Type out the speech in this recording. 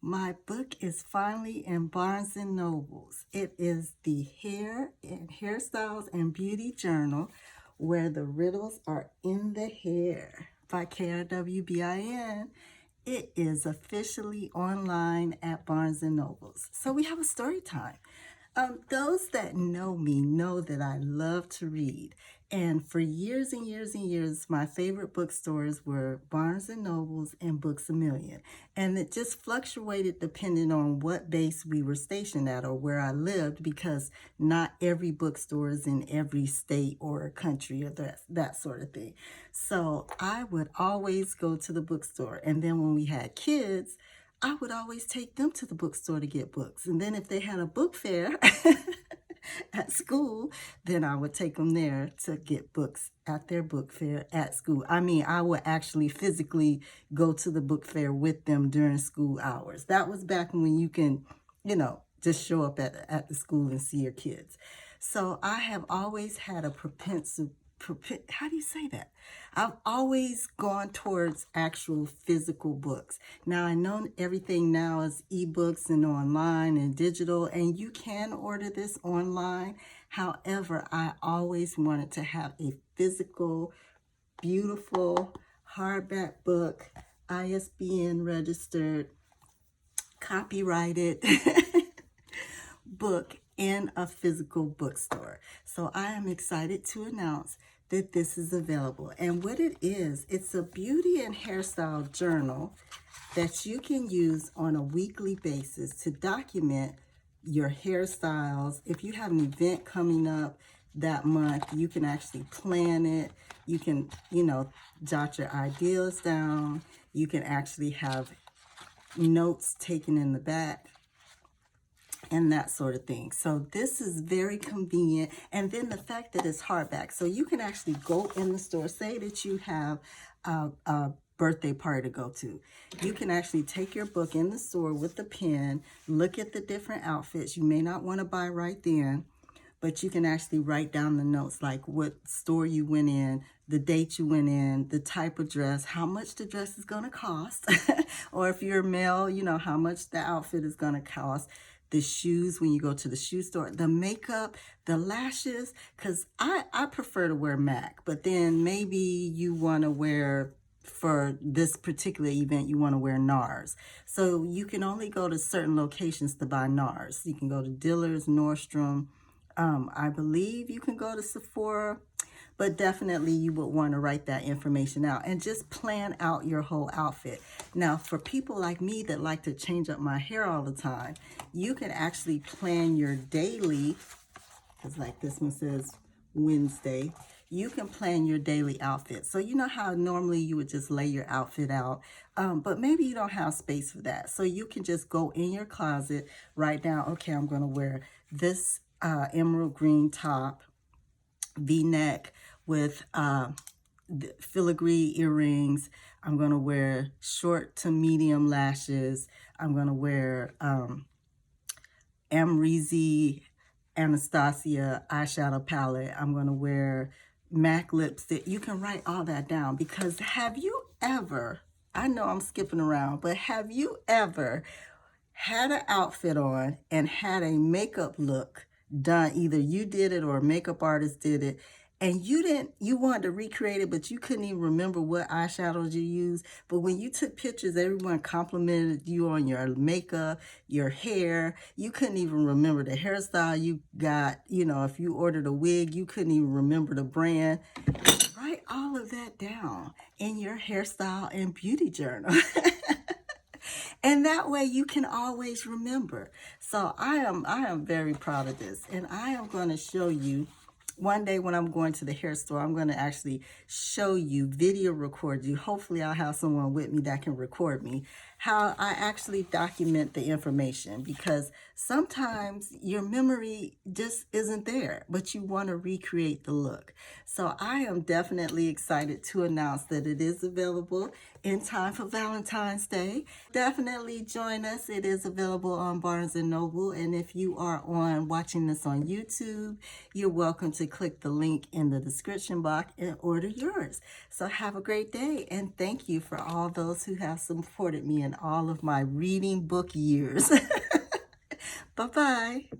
My book is finally in Barnes& and Nobles. It is the Hair and Hairstyles and Beauty Journal, where the riddles are in the hair by KRWBIN. It is officially online at Barnes& and Nobles. So we have a story time. Those that know me know that I love to read. And for years and years and years, my favorite bookstores were Barnes& and Nobles and Books A Million. And it just fluctuated depending on what base we were stationed at or where I lived, because not every bookstore is in every state or country or that sort of thing. So I would always go to the bookstore. And then when we had kids, I would always take them to the bookstore to get books. And then if they had a book fair at school, then I would take them there to get books at their book fair at school. I mean, I would actually physically go to the book fair with them during school hours. That was back when you can, just show up at the school and see your kids. So I have always had a propensity, how do you say that? I've always gone towards actual physical books. Now, I know everything now is ebooks and online and digital, and you can order this online. However, I always wanted to have a physical, beautiful, hardback book, ISBN registered, copyrighted book in a physical bookstore. So I am excited to announce that this is available. And what it is, it's a beauty and hairstyle journal that you can use on a weekly basis to document your hairstyles. If you have an event coming up that month, you can actually plan it. You can, jot your ideas down. You can actually have notes taken in the back and that sort of thing. So this is very convenient. And then the fact that it's hardback. So you can actually go in the store, say that you have a birthday party to go to. You can actually take your book in the store with the pen, look at the different outfits you may not want to buy right then, but you can actually write down the notes, like what store you went in, the date you went in, the type of dress, how much the dress is going to cost, or if you're a male, how much the outfit is going to cost, the shoes when you go to the shoe store, the makeup, the lashes, because I prefer to wear MAC, but then maybe you want to wear, for this particular event, you want to wear NARS. So you can only go to certain locations to buy NARS. You can go to Dillard's, Nordstrom. I believe you can go to Sephora, but definitely you would want to write that information out and just plan out your whole outfit. Now, for people like me that like to change up my hair all the time, you can actually plan your daily, because like this one says Wednesday, you can plan your daily outfit. So you know how normally you would just lay your outfit out, but maybe you don't have space for that. So you can just go in your closet, write down, okay, I'm going to wear this emerald green top, V-neck with filigree earrings. I'm going to wear short to medium lashes. I'm going to wear Amrezy Anastasia eyeshadow palette. I'm going to wear MAC lipstick. You can write all that down, because have you ever, I know I'm skipping around, but have you ever had an outfit on and had a makeup look done? Either you did it or a makeup artist did it, and you wanted to recreate it, but you couldn't even remember what eyeshadows you used. But when you took pictures, everyone complimented you on your makeup, your hair. You couldn't even remember the hairstyle you got. If you ordered a wig, you couldn't even remember the brand. Write all of that down in your hairstyle and beauty journal. And that way you can always remember. So I am very proud of this. And I am going to show you one day when I'm going to the hair store, I'm going to actually show you, video record you. Hopefully I'll have someone with me that can record me, how I actually document the information, because sometimes your memory just isn't there, but you want to recreate the look. So I am definitely excited to announce that it is available in time for Valentine's Day. Definitely join us. It is available on Barnes & Noble. And if you are watching this on YouTube, you're welcome to click the link in the description box and order yours. So have a great day, and thank you for all those who have supported me in in all of my reading book years. Bye-bye.